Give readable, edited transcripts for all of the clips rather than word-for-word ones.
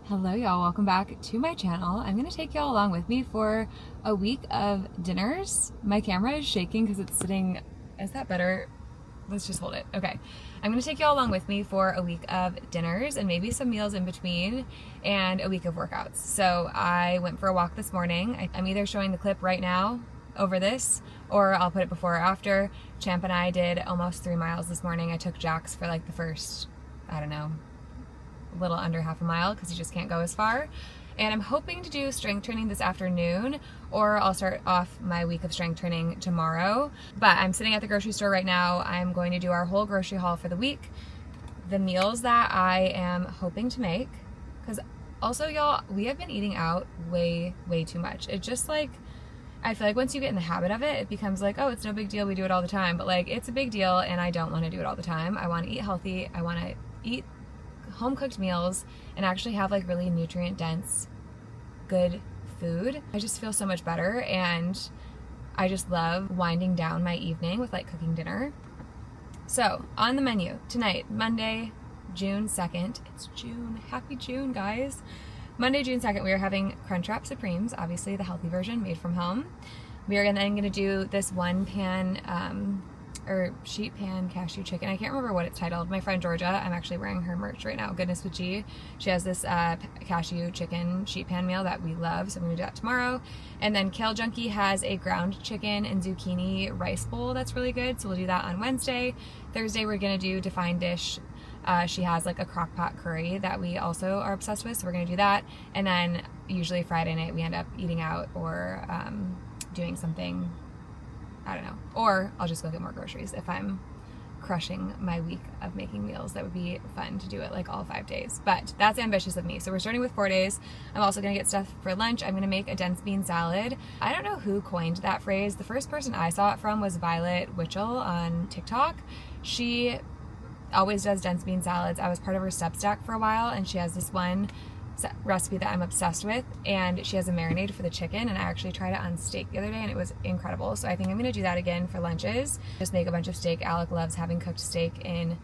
Hello y'all, welcome back to my channel. I'm going to take y'all along with me for a week of dinners. My camera is shaking because it's sitting, is that better? Let's just hold it. Okay. I'm going to take y'all along with me for a week of dinners and maybe some meals in between and a week of workouts. So I went for a walk this morning. I'm either showing the clip right now over this or I'll put it before or after. Champ and I did almost 3 miles this morning. I took Jax for like the first, I don't know, a little under half a mile because he just can't go as far. And I'm hoping to do strength training this afternoon, or I'll start off my week of strength training tomorrow. But I'm sitting at the grocery store right now. I'm going to do our whole grocery haul for the week. The meals that I am hoping to make, because also y'all, we have been eating out way too much. It just like, I feel like once you get in the habit of it, it becomes like, oh, it's no big deal, we do it all the time. But like, it's a big deal and I don't want to do it all the time. I want to eat healthy. I want to eat home cooked meals and actually have like really nutrient dense good food. I just feel so much better and I just love winding down my evening with like cooking dinner. So on the menu tonight, Monday, June 2nd, it's June, happy June guys. Monday, June 2nd, we are having Crunchwrap Supremes, obviously the healthy version made from home. We are then going to do this one pan or sheet pan cashew chicken. I can't remember what it's titled. My friend Georgia, I'm actually wearing her merch right now, Goodness with G. She has this cashew chicken sheet pan meal that we love, so I'm gonna do that tomorrow. And then Kale Junkie has a ground chicken and zucchini rice bowl that's really good, so we'll do that on Wednesday. Thursday we're gonna do Defined Dish. She has like a crock pot curry that we also are obsessed with, so we're gonna do that. And then usually Friday night we end up eating out or doing something, I don't know, or I'll just go get more groceries if I'm crushing my week of making meals. That would be fun to do it like all 5 days, but that's ambitious of me. So we're starting with 4 days. I'm also gonna get stuff for lunch. I'm gonna make a dense bean salad. I don't know who coined that phrase. The first person I saw it from was Violet Witchell on TikTok. She always does dense bean salads. I was part of her substack for a while and she has this one recipe that I'm obsessed with, and she has a marinade for the chicken, and I actually tried it on steak the other day and it was incredible. So I think I'm gonna do that again for lunches. Just make a bunch of steak. Alec loves having cooked steak in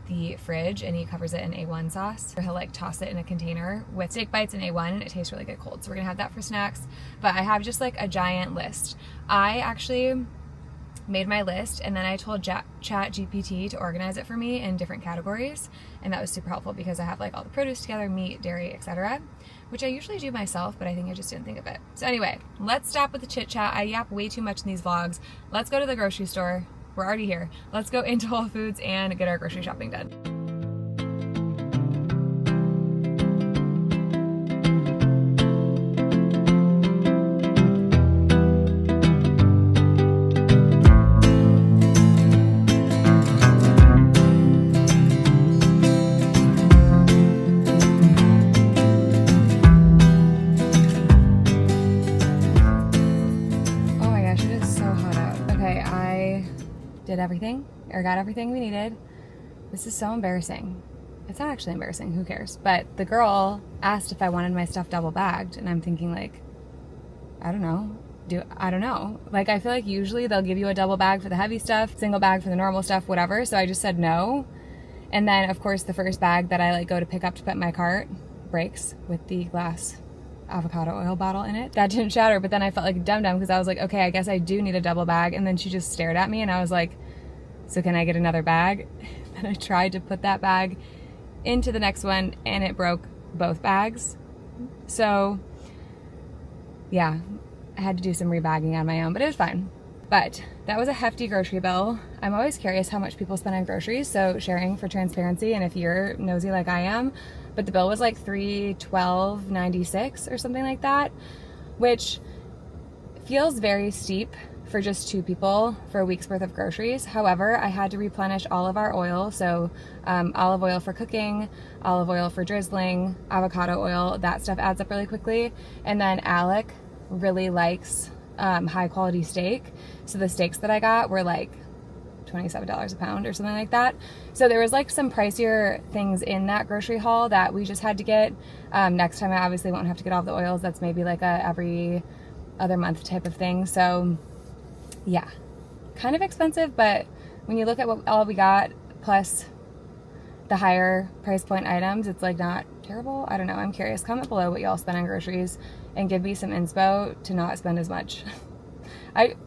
the fridge and he covers it in A1 sauce. He'll like toss it in a container with steak bites and A1 and it tastes really good cold. So we're gonna have that for snacks. But I have just like a giant list. I actually made my list and then I told ChatGPT to organize it for me in different categories, and that was super helpful because I have like all the produce together, meat, dairy, etc., which I usually do myself, but I think I just didn't think of it. So anyway, let's stop with the chit chat. I yap way too much in these vlogs. Let's go to the grocery store. We're already here. Let's go into Whole Foods and get our grocery shopping done. Did everything, or got everything we needed. This is so embarrassing. It's not actually embarrassing, who cares? But the girl asked if I wanted my stuff double bagged, and I'm thinking like, I don't know. Like, I feel like usually they'll give you a double bag for the heavy stuff, single bag for the normal stuff, whatever. So I just said no. And then of course the first bag that I like go to pick up to put in my cart breaks with the glass avocado oil bottle in it. That didn't shatter, but then I felt like a dum-dum because I was like, okay, I guess I do need a double bag. And then she just stared at me and I was like, so can I get another bag? And I tried to put that bag into the next one and it broke both bags. So yeah, I had to do some rebagging on my own, but it was fine. But that was a hefty grocery bill. I'm always curious how much people spend on groceries, so sharing for transparency, and if you're nosy like I am, but the bill was like $312.96 or something like that, which feels very steep for just 2 people for a week's worth of groceries. However, I had to replenish all of our oil, so olive oil for cooking, olive oil for drizzling, avocado oil, that stuff adds up really quickly. And then Alec really likes high quality steak, so the steaks that I got were like $27 a pound or something like that. So there was like some pricier things in that grocery haul that we just had to get. Next time I obviously won't have to get all the oils. That's maybe like a every other month type of thing. So yeah, kind of expensive, but when you look at what all we got plus the higher price point items, it's like not terrible? I don't know. I'm curious. Comment below what y'all spend on groceries and give me some inspo to not spend as much.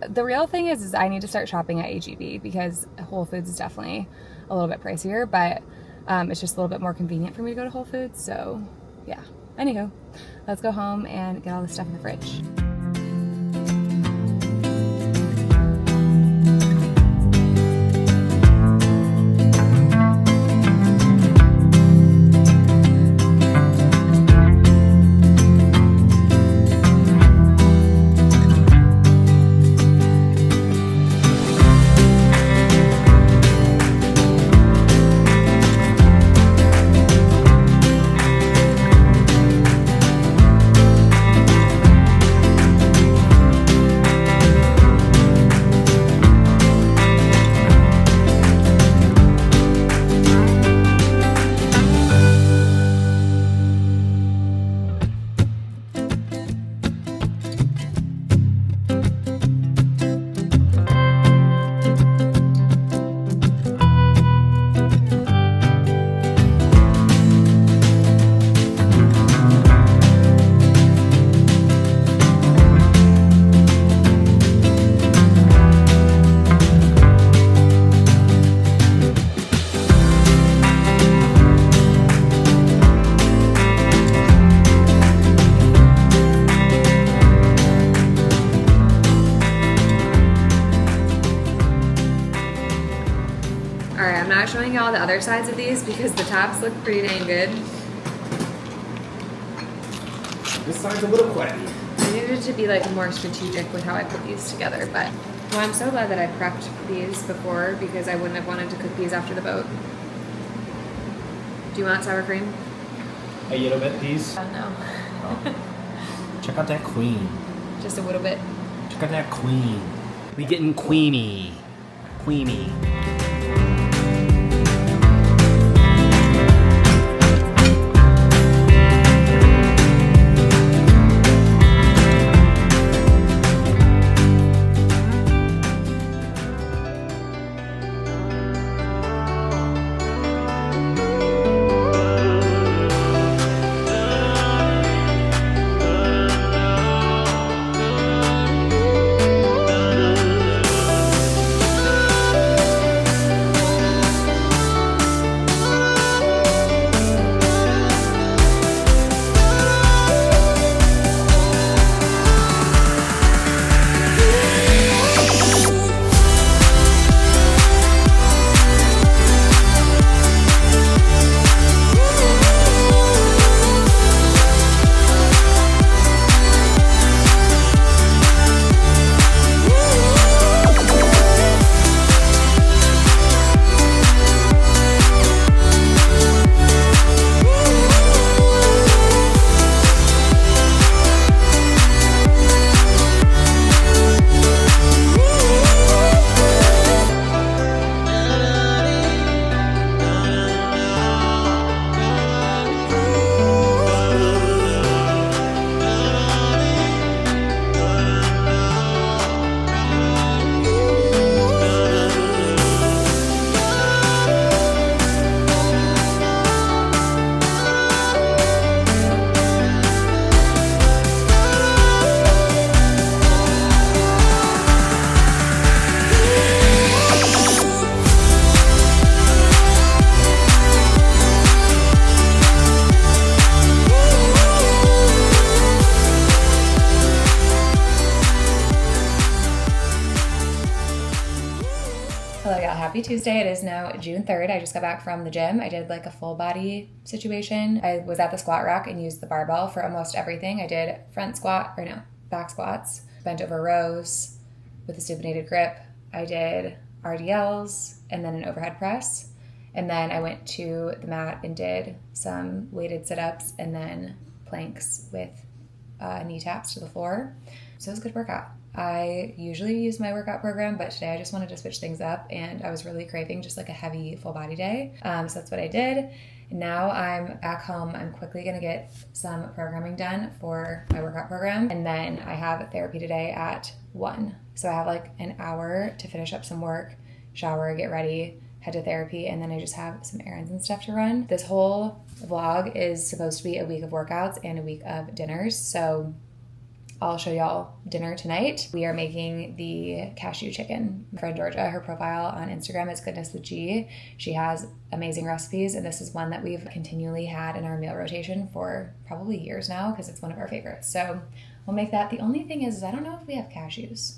The real thing is I need to start shopping at H-E-B because Whole Foods is definitely a little bit pricier, but it's just a little bit more convenient for me to go to Whole Foods. So yeah. Anywho, let's go home and get all this stuff in the fridge. I'm not showing y'all the other sides of these because the tops look pretty dang good. This side's a little quacky. I needed to be like more strategic with how I put these together, but well, I'm so glad that I prepped these before because I wouldn't have wanted to cook these after the boat. Do you want sour cream? A little bit, please. No. Check out that queen. Just a little bit. Check out that queen. We getting queamy. Queamy. Happy Tuesday. It is now June 3rd. I just got back from the gym. I did like a full body situation. I was at the squat rack and used the barbell for almost everything. I did back squats, bent over rows with a supinated grip. I did RDLs and then an overhead press. And then I went to the mat and did some weighted sit-ups and then planks with knee taps to the floor. So it was a good workout. I usually use my workout program, but today I just wanted to switch things up and I was really craving just like a heavy full body day. So that's what I did. Now I'm back home. I'm quickly going to get some programming done for my workout program. And then I have therapy today at 1. So I have like an hour to finish up some work, shower, get ready, head to therapy, and then I just have some errands and stuff to run. This whole vlog is supposed to be a week of workouts and a week of dinners, so I'll show y'all dinner tonight. We are making the cashew chicken. My friend Georgia, her profile on Instagram is Goodness with G. She has amazing recipes, and this is one that we've continually had in our meal rotation for probably years now because it's one of our favorites. So we'll make that. The only thing is I don't know if we have cashews,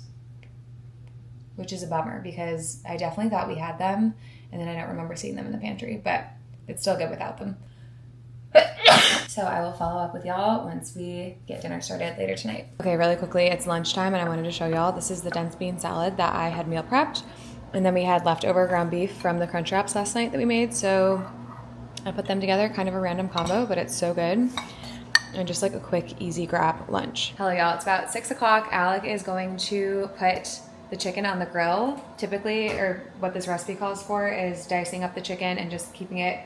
which is a bummer because I definitely thought we had them, and then I don't remember seeing them in the pantry, but it's still good without them. So I will follow up with y'all once we get dinner started later tonight. Okay, really quickly, it's lunchtime and I wanted to show y'all. This is the dense bean salad that I had meal prepped. And then we had leftover ground beef from the Crunchwraps last night that we made. So I put them together, kind of a random combo, but it's so good. And just like a quick, easy grab lunch. Hello y'all, it's about 6 o'clock. Alec is going to put the chicken on the grill. Typically, or what this recipe calls for, is dicing up the chicken and just keeping it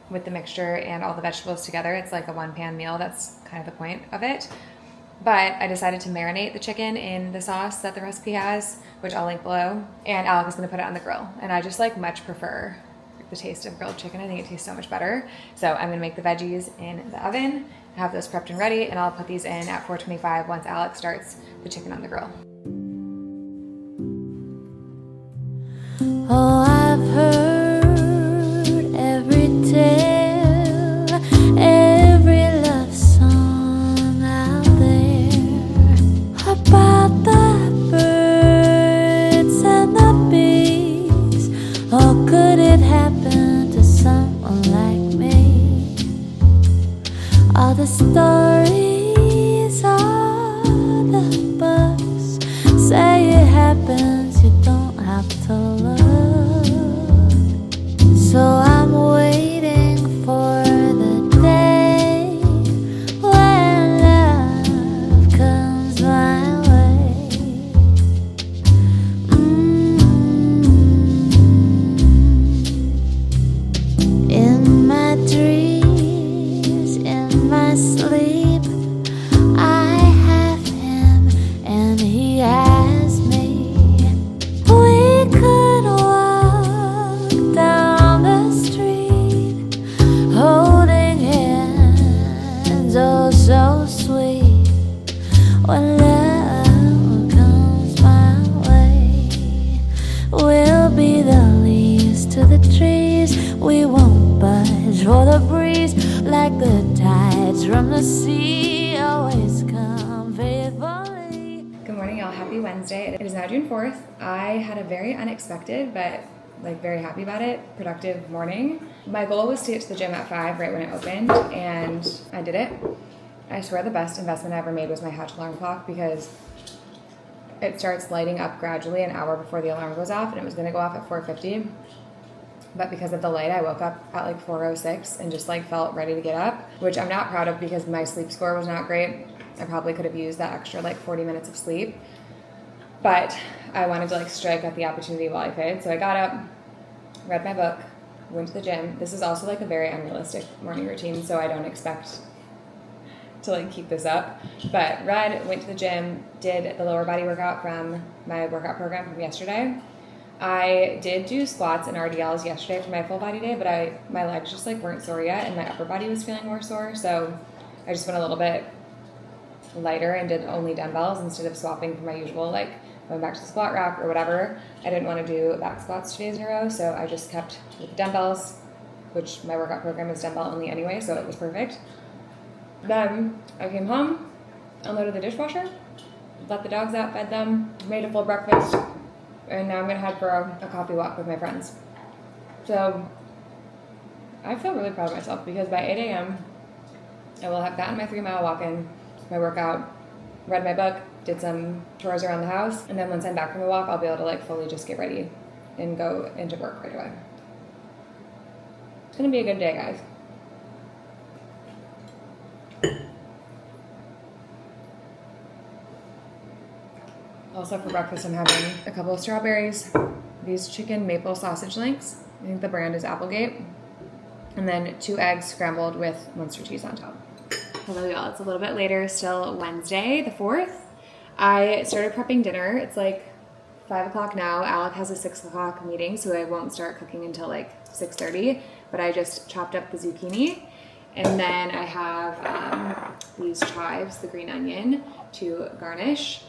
with the mixture and all the vegetables together. It's like a one-pan meal. That's kind of the point of it. But I decided to marinate the chicken in the sauce that the recipe has, which I'll link below. And Alec is gonna put it on the grill. And I just like much prefer the taste of grilled chicken. I think it tastes so much better. So I'm gonna make the veggies in the oven, have those prepped and ready, and I'll put these in at 425 once Alec starts the chicken on the grill. Oh, I've heard every tale, every love song out there about the birds and the bees. Oh, could it happen to someone like me? All the stories, all the books say it happens, you don't have to look. So I'm waiting for the day when love comes my way. In my dreams, in my sleep, I have him and he has me. We could walk down the street, holding hands, oh so sweet. When love comes my way, we'll be the leaves to the trees. We won't budge for the breeze, like the tides from the sea always come faithfully. Good morning, y'all. Happy Wednesday. It is now June 4th. I had a very unexpected, but like very happy about it, productive morning. My goal was to get to the gym at 5 right when it opened, and I did it. I swear the best investment I ever made was my Hutch alarm clock because it starts lighting up gradually an hour before the alarm goes off, and it was going to go off at 4:50. But because of the light, I woke up at like 4:06 and just like felt ready to get up, which I'm not proud of because my sleep score was not great. I probably could have used that extra like 40 minutes of sleep, but I wanted to like strike at the opportunity while I could. So I got up, read my book, went to the gym. This is also like a very unrealistic morning routine, so I don't expect to like keep this up. But read, went to the gym, did the lower body workout from my workout program from yesterday. I did do squats and RDLs yesterday for my full body day, but my legs just like weren't sore yet, and my upper body was feeling more sore, so I just went a little bit lighter and did only dumbbells instead of swapping for my usual like going back to the squat rack or whatever. I didn't want to do back squats 2 days in a row, so I just kept with the dumbbells, which my workout program is dumbbell only anyway, so it was perfect. Then I came home, unloaded the dishwasher, let the dogs out, fed them, made a full breakfast, and now I'm gonna head for a coffee walk with my friends. So I feel really proud of myself because by 8 a.m. I will have gotten my 3-mile walk in, my workout, read my book, did some chores around the house, and then once I'm back from the walk, I'll be able to like fully just get ready and go into work right away. It's gonna be a good day, guys. Also for breakfast, I'm having a couple of strawberries, these chicken maple sausage links. I think the brand is Applegate. And then 2 eggs scrambled with Munster cheese on top. Hello y'all, it's a little bit later, still Wednesday the 4th. I started prepping dinner. It's like 5 o'clock now. Alec has a 6 o'clock meeting, so I won't start cooking until like 6:30. But I just chopped up the zucchini, and then I have these chives, the green onion, to garnish.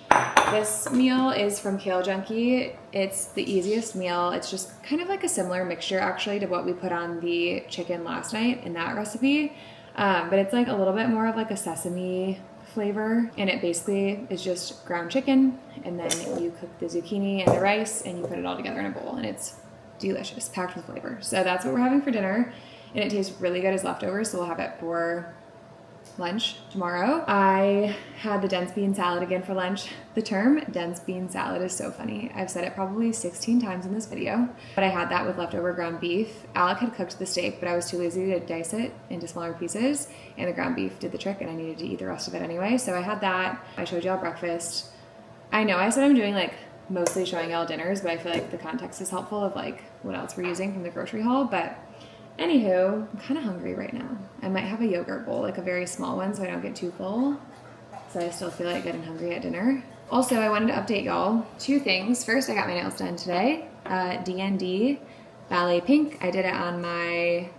This meal is from Kale Junkie. It's the easiest meal. It's just kind of like a similar mixture actually to what we put on the chicken last night in that recipe. But it's like a little bit more of like a sesame flavor, and it basically is just ground chicken, and then you cook the zucchini and the rice and you put it all together in a bowl, and it's delicious, packed with flavor. So that's what we're having for dinner, and it tastes really good as leftovers, so we'll have it for lunch tomorrow. I had the dense bean salad again for lunch. The term dense bean salad is so funny. I've said it probably 16 times in this video, but I had that with leftover ground beef. Alec had cooked the steak, but I was too lazy to dice it into smaller pieces, and the ground beef did the trick, and I needed to eat the rest of it anyway. So I had that. I showed y'all breakfast. I know I said I'm doing like mostly showing y'all dinners, but I feel like the context is helpful of like what else we're using from the grocery haul. But anywho, I'm kind of hungry right now. I might have a yogurt bowl, like a very small one, so I don't get too full. So I still feel like getting hungry at dinner. Also, I wanted to update y'all 2 things. First, I got my nails done today. D&D Ballet Pink. I did it on my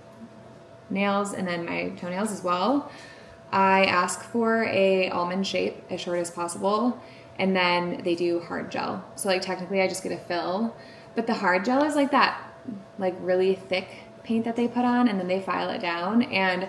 nails and then my toenails as well. I ask for a almond shape as short as possible, and then they do hard gel. So like technically I just get a fill, but the hard gel is like that, like really thick paint that they put on, and then they file it down, and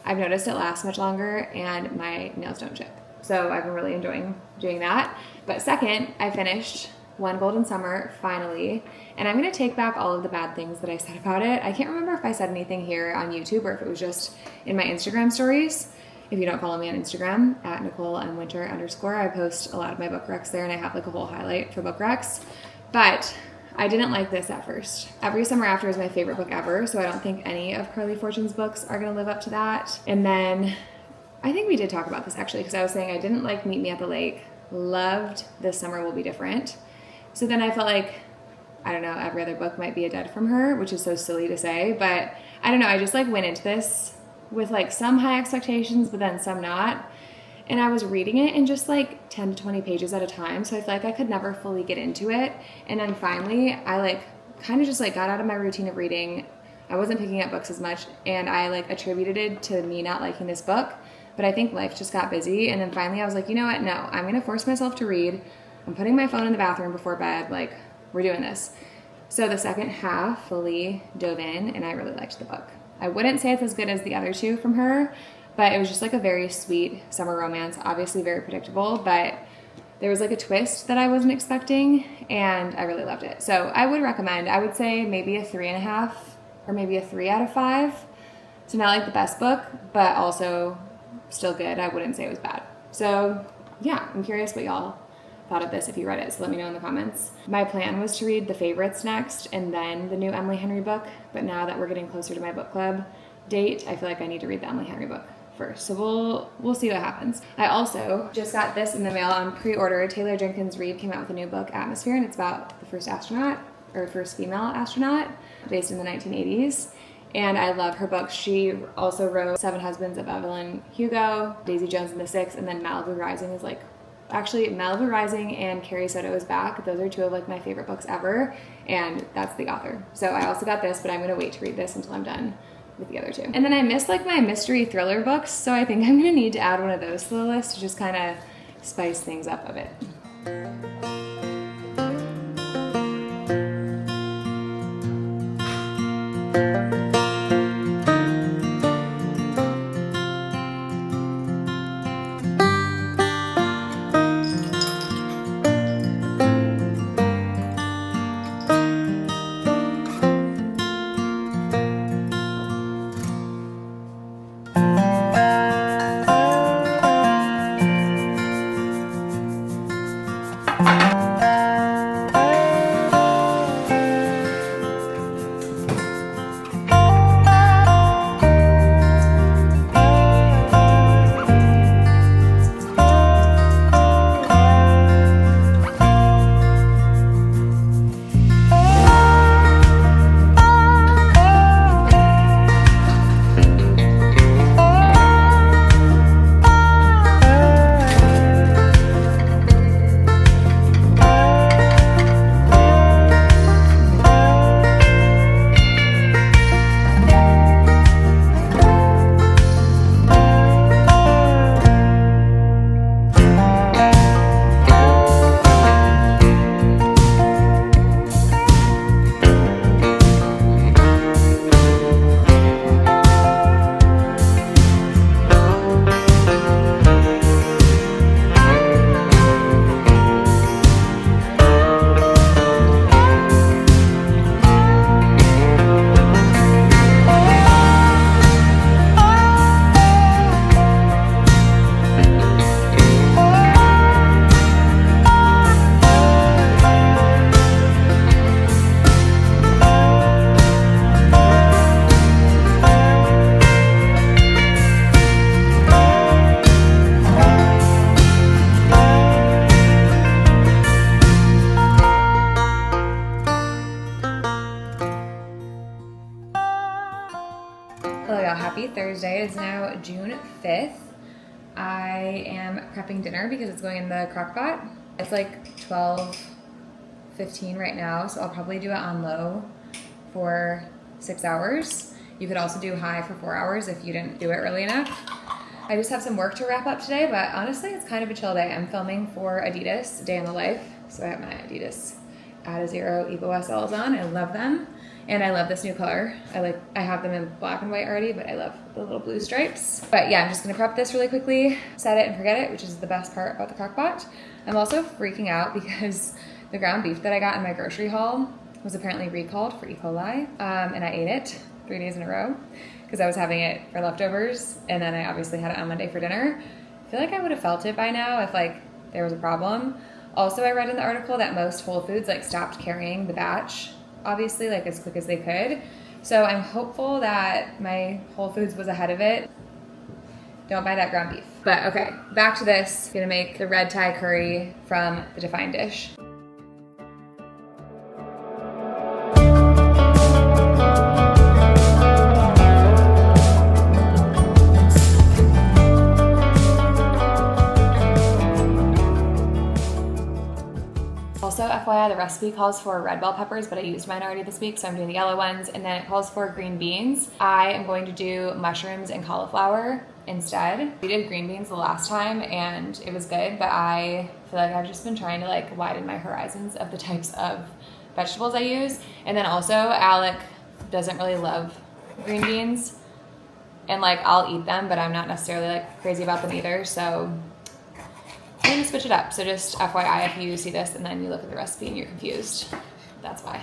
I've noticed it lasts much longer and my nails don't chip. So I've been really enjoying doing that. But second, I finished One Golden Summer finally, and I'm going to take back all of the bad things that I said about it. I can't remember if I said anything here on YouTube or if it was just in my Instagram stories. If you don't follow me on Instagram, at @NicoleMWinter_, I post a lot of my book recs there, and I have like a whole highlight for book recs. But I didn't like this at first. Every Summer After is my favorite book ever, so I don't think any of Carly Fortune's books are going to live up to that. And then I think we did talk about this actually, because I was saying I didn't like Meet Me at the Lake, loved This Summer Will Be Different. So then I felt like, I don't know, every other book might be a dud from her, which is so silly to say, but I don't know, I just like went into this with like some high expectations, but then some not. And I was reading it in just like 10 to 20 pages at a time, so I feel like I could never fully get into it. And then finally, I like kind of just like got out of my routine of reading. I wasn't picking up books as much, and I like attributed it to me not liking this book. But I think life just got busy, and then finally I was like, you know what? No, I'm gonna force myself to read. I'm putting my phone in the bathroom before bed. Like, we're doing this. So the second half fully dove in, and I really liked the book. I wouldn't say it's as good as the other 2 from her, but it was just like a very sweet summer romance, obviously very predictable, but there was like a twist that I wasn't expecting, and I really loved it. So I would recommend, I would say maybe a 3.5 or maybe a 3 out of 5. So not like the best book, but also still good. I wouldn't say it was bad. So yeah, I'm curious what y'all thought of this if you read it, so let me know in the comments. My plan was to read The Favorites next and then the new Emily Henry book, but now that we're getting closer to my book club date, I feel like I need to read the Emily Henry book first. So we'll see what happens. I also just got this in the mail on pre-order. Taylor Jenkins Reid came out with a new book, Atmosphere, and it's about the first astronaut, or first female astronaut, based in the 1980s. And I love her books. She also wrote Seven Husbands of Evelyn Hugo, Daisy Jones and the Six, and then Malibu Rising is like, actually Malibu Rising and Carrie Soto is Back. Those are 2 of like my favorite books ever, and that's the author. So I also got this, but I'm gonna wait to read this until I'm done with the other 2. And then I missed like my mystery thriller books, so I think I'm gonna need to add one of those to the list to just kind of spice things up a bit. Thursday. It's now June 5th. I am prepping dinner because it's going in the crock pot. It's like 12:15 right now, so I'll probably do it on low for 6 hours. You could also do high for 4 hours if you didn't do it early enough. I just have some work to wrap up today, but honestly, it's kind of a chill day. I'm filming for Adidas, Day in the Life, so I have my Adidas Ada Zero Evo SLs on. I love them, and I love this new color. I have them in black and white already, but I love the little blue stripes. But yeah, I'm just gonna prep this really quickly, set it and forget it, which is the best part about the crock pot. I'm also freaking out because the ground beef that I got in my grocery haul was apparently recalled for E. coli, and I ate it 3 days in a row because I was having it for leftovers, and then I obviously had it on Monday for dinner. I feel like I would have felt it by now if there was a problem. Also, I read in the article that most Whole Foods stopped carrying the batch, obviously, as quick as they could. So I'm hopeful that my Whole Foods was ahead of it. Don't buy that ground beef. But okay, back to this. Gonna make the red Thai curry from the Defined dish. Also, FYI, the recipe calls for red bell peppers, but I used mine already this week, so I'm doing the yellow ones. And then it calls for green beans. I am going to do mushrooms and cauliflower instead. We did green beans the last time, and it was good, but I feel like I've just been trying to widen my horizons of the types of vegetables I use. And then also, Alec doesn't really love green beans, and I'll eat them, but I'm not necessarily crazy about them either, so I'm gonna switch it up. So just FYI, if you see this and then you look at the recipe and you're confused, that's why.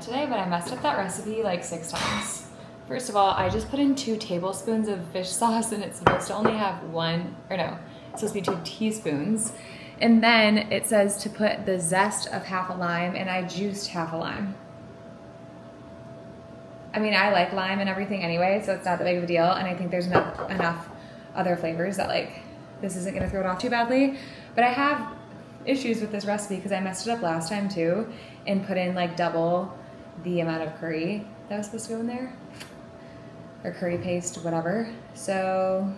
Today, but I messed up that recipe 6 times. First of all, I just put in 2 tablespoons of fish sauce, and it's supposed to only have it's supposed to be 2 teaspoons. And then it says to put the zest of half a lime, and I juiced half a lime. I mean, I like lime and everything anyway, so it's not that big of a deal, and I think there's enough other flavors that this isn't gonna throw it off too badly. But I have issues with this recipe because I messed it up last time too, and put in double the amount of curry that was supposed to go in there, or curry paste, whatever. So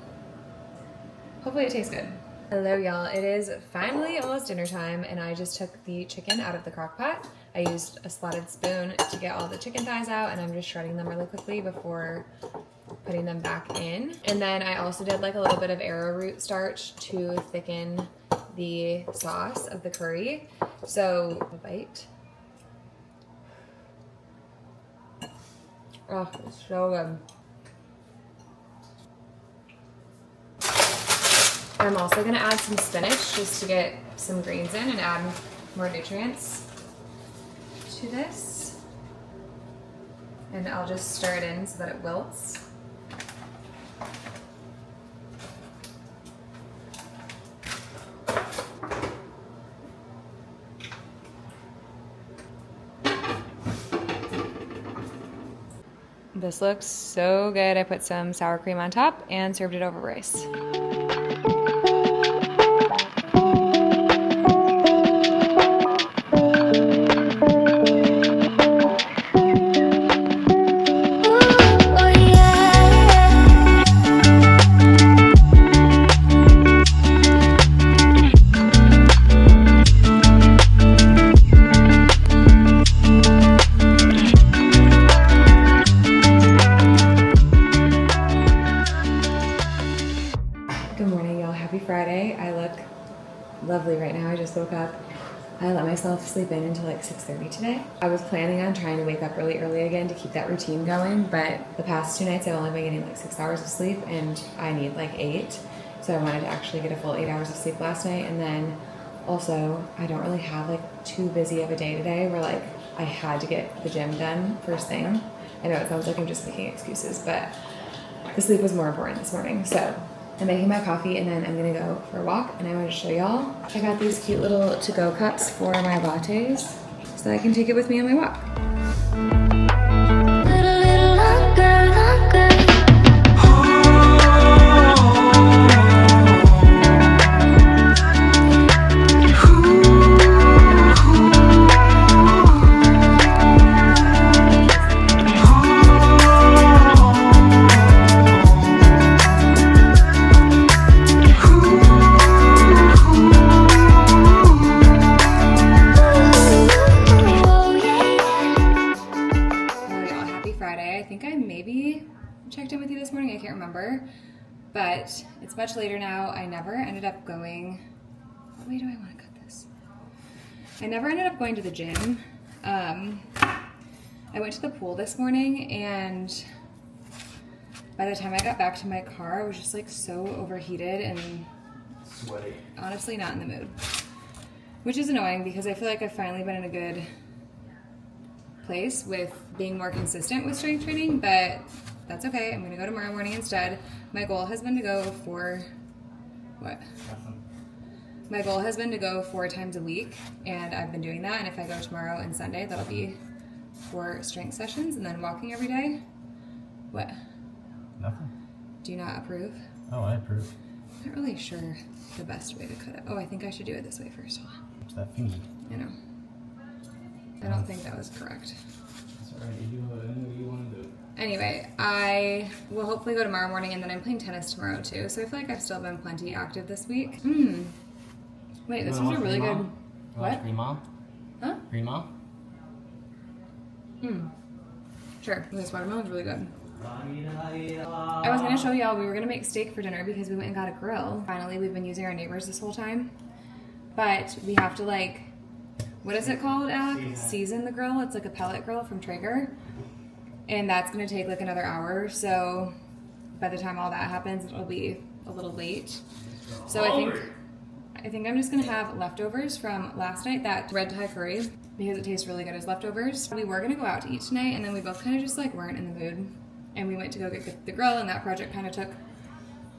hopefully it tastes good. Hello y'all, it is finally almost dinner time, and I just took the chicken out of the crock pot. I used a slotted spoon to get all the chicken thighs out, and I'm just shredding them really quickly before putting them back in. And then I also did a little bit of arrowroot starch to thicken the sauce of the curry. So a bite. Oh, it's so good. I'm also gonna add some spinach just to get some greens in and add more nutrients to this. And I'll just stir it in so that it wilts. This looks so good. I put some sour cream on top and served it over rice. Good morning, y'all. Happy Friday. I look lovely right now. I just woke up. I let myself sleep in until like 6:30 today. I was planning on trying to wake up really early again to keep that routine going, but the past 2 nights I've only been getting like 6 hours of sleep and I need like 8. So I wanted to actually get a full 8 hours of sleep last night. And then also I don't really have like too busy of a day today where like I had to get the gym done first thing. I know it sounds like I'm just making excuses, but the sleep was more important this morning. So I'm making my coffee and then I'm gonna go for a walk and I want to show y'all. I got these cute little to-go cups for my lattes so that I can take it with me on my walk. Little longer, longer. Checked in with you this morning, I can't remember, but it's much later now. I never ended up going, what way do I want to cut this? I never ended up going to the gym. I went to the pool this morning and by the time I got back to my car, I was just like so overheated and sweaty. Honestly not in the mood, which is annoying because I feel like I've finally been in a good place with being more consistent with strength training, but that's okay. I'm gonna go tomorrow morning instead. My goal has been to go for what? Nothing. My goal has been to go 4 times a week, and I've been doing that. And if I go tomorrow and Sunday, that'll be 4 strength sessions, and then walking every day. What? Nothing. Do you not approve? Oh, I approve. I'm not really sure the best way to cut it. Oh, I think I should do it this way first. What's that thingy? I know. I don't think that was correct. It's alright. You do whatever you want to do. Anyway, I will hopefully go tomorrow morning, and then I'm playing tennis tomorrow too. So I feel like I've still been plenty active this week. Wait, this was a really good. What? Green Mom? Huh? Green Mom? Sure. This watermelon's really good. I was gonna show y'all we were gonna make steak for dinner because we went and got a grill. Finally, we've been using our neighbors this whole time, but we have to like, what is it called, Alec? Season the grill. It's like a pellet grill from Traeger. And that's going to take like another hour, so by the time all that happens, it'll be a little late. So I think I'm just going to have leftovers from last night, that red Thai curry, because it tastes really good as leftovers. We were going to go out to eat tonight, and then we both kind of just like weren't in the mood. And we went to go get the grill, and that project kind of took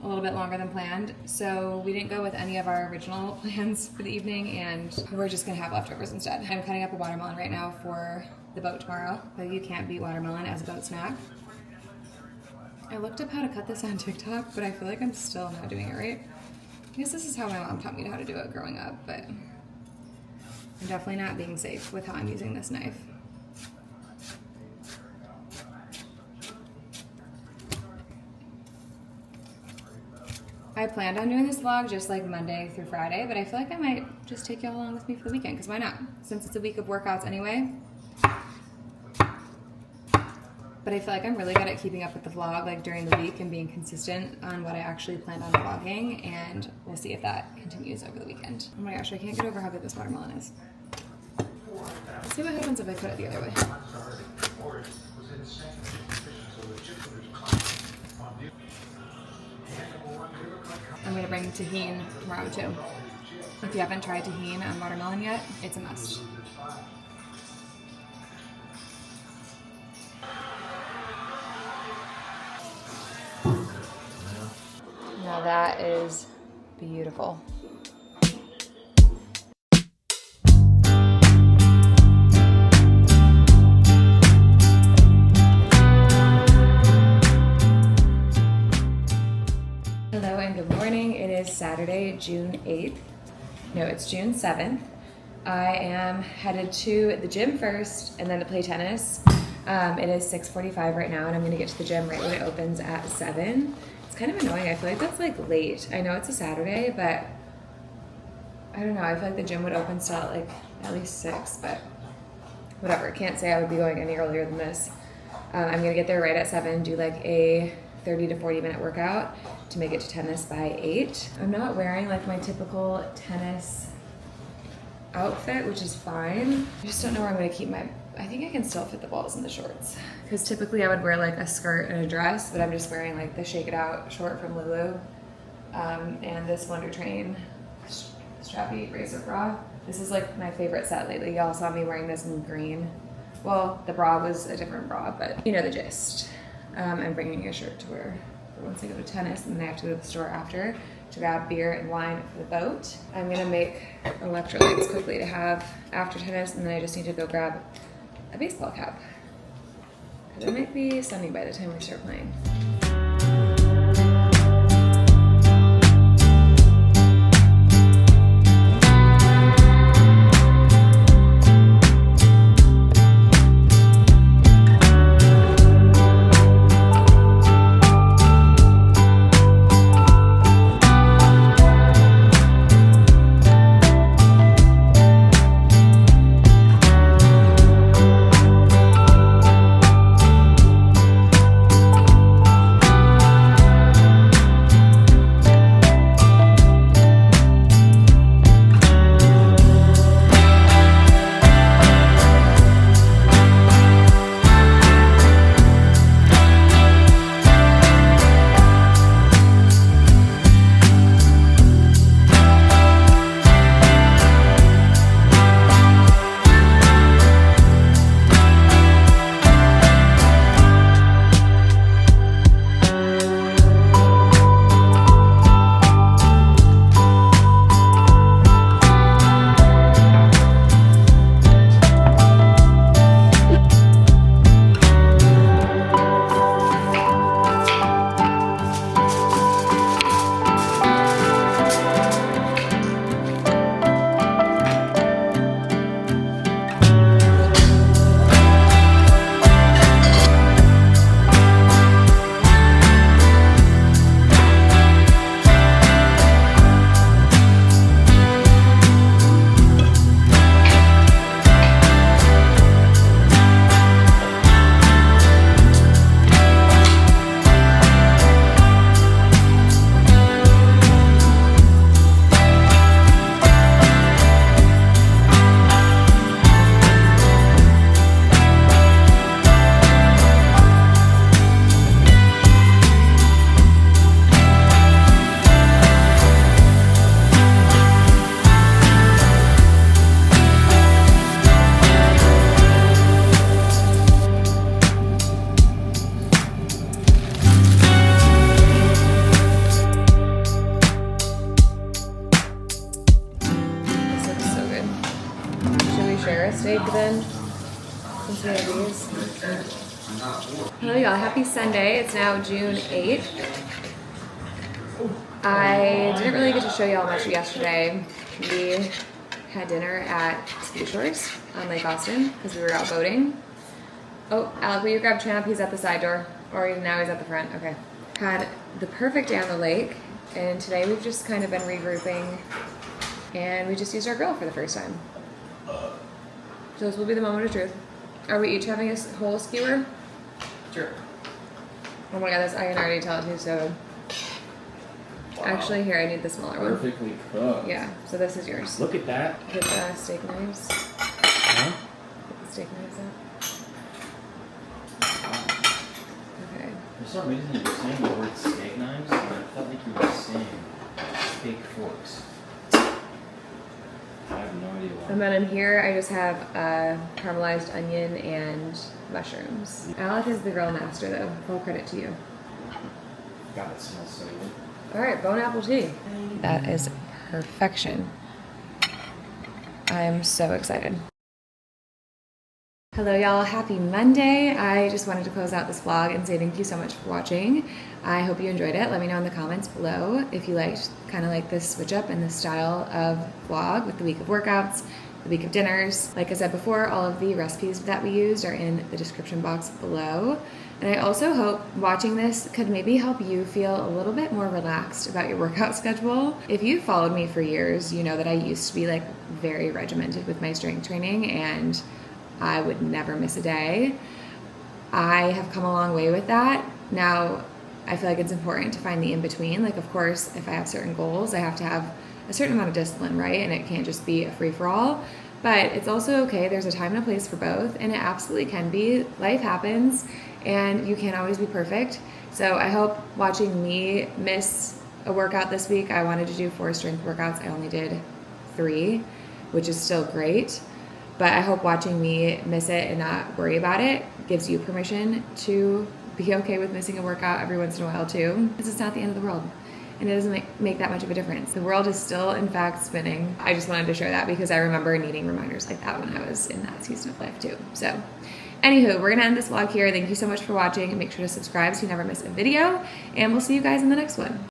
a little bit longer than planned. So we didn't go with any of our original plans for the evening, and we're just going to have leftovers instead. I'm cutting up a watermelon right now for the boat tomorrow, but you can't beat watermelon as a boat snack. I looked up how to cut this on TikTok, but I feel like I'm still not doing it right. I guess this is how my mom taught me how to do it growing up, but I'm definitely not being safe with how I'm using this knife. I planned on doing this vlog just like Monday through Friday, but I feel like I might just take y'all along with me for the weekend, because why not? Since it's a week of workouts anyway. But I feel like I'm really good at keeping up with the vlog like during the week and being consistent on what I actually planned on vlogging, and we'll see if that continues over the weekend. Oh my gosh, I can't get over how good this watermelon is. Let's see what happens if I put it the other way. I'm gonna bring tahini tomorrow too. If you haven't tried tahini on watermelon yet, it's a must. Now that is beautiful. Hello and good morning. It is Saturday, June 8th. No, it's June 7th. I am headed to the gym first and then to play tennis. It is 6:45 right now, and I'm gonna get to the gym right when it opens at 7. It's kind of annoying. I feel like that's like late. I know it's a Saturday, but I don't know. I feel like the gym would open still at like at least 6, but whatever. Can't say I would be going any earlier than this. I'm gonna get there right at 7, do like a 30 to 40 minute workout to make it to tennis by 8. I'm not wearing like my typical tennis outfit, which is fine. I just don't know where I'm gonna keep my, I think I can still fit the balls in the shorts. Because typically I would wear like a skirt and a dress, but I'm just wearing like the Shake It Out short from Lulu and this Wonder Train strappy bracelet bra. This is like my favorite set lately. Y'all saw me wearing this in green. Well, the bra was a different bra, but you know the gist. I'm bringing a shirt to wear for once I go to tennis, and then I have to go to the store after to grab beer and wine for the boat. I'm gonna make electrolytes quickly to have after tennis, and then I just need to go grab a baseball cap. It might be sunny by the time we start playing. Steak then, since we have these. Hello y'all, happy Sunday. It's now June 8th. I didn't really get to show y'all much yesterday. We had dinner at Ski Shores on Lake Austin because we were out boating. Oh, Alec, will you grab Champ? He's at the side door. Or now he's at the front. Okay. Had the perfect day on the lake, and today we've just kind of been regrouping, and we just used our grill for the first time. So this will be the moment of truth. Are we each having a whole skewer? Sure. Oh my god, this, I can already tell it tastes so good. Wow. Actually, here, I need the smaller one. Perfectly cooked. Yeah, so this is yours. Look at that. Get the steak knives. Huh? Get the steak knives out. Okay. For some reason you were saying the word steak knives, and I felt like you were saying steak forks. I have no idea why. And then in here, I just have caramelized onion and mushrooms. Alec is the grill master, though. Full credit to you. God, it smells so good. All right, bone apple tea. That is perfection. I'm so excited. Hello y'all, happy Monday. I just wanted to close out this vlog and say thank you so much for watching. I hope you enjoyed it. Let me know in the comments below if you liked kind of like this switch up and this style of vlog with the week of workouts, the week of dinners. Like I said before, all of the recipes that we used are in the description box below. And I also hope watching this could maybe help you feel a little bit more relaxed about your workout schedule. If you've followed me for years, you know that I used to be like very regimented with my strength training, and I would never miss a day. I have come a long way with that. Now, I feel like it's important to find the in-between. Like, of course, if I have certain goals, I have to have a certain amount of discipline, right? And it can't just be a free-for-all. But it's also okay. There's a time and a place for both, and it absolutely can be. Life happens, and you can't always be perfect. So I hope watching me miss a workout this week, I wanted to do 4 strength workouts. I only did 3, which is still great. But I hope watching me miss it and not worry about it gives you permission to be okay with missing a workout every once in a while too, because it's not the end of the world. And it doesn't make that much of a difference. The world is still, in fact, spinning. I just wanted to share that because I remember needing reminders like that when I was in that season of life too. So, anywho, we're gonna end this vlog here. Thank you so much for watching. Make sure to subscribe so you never miss a video. And we'll see you guys in the next one.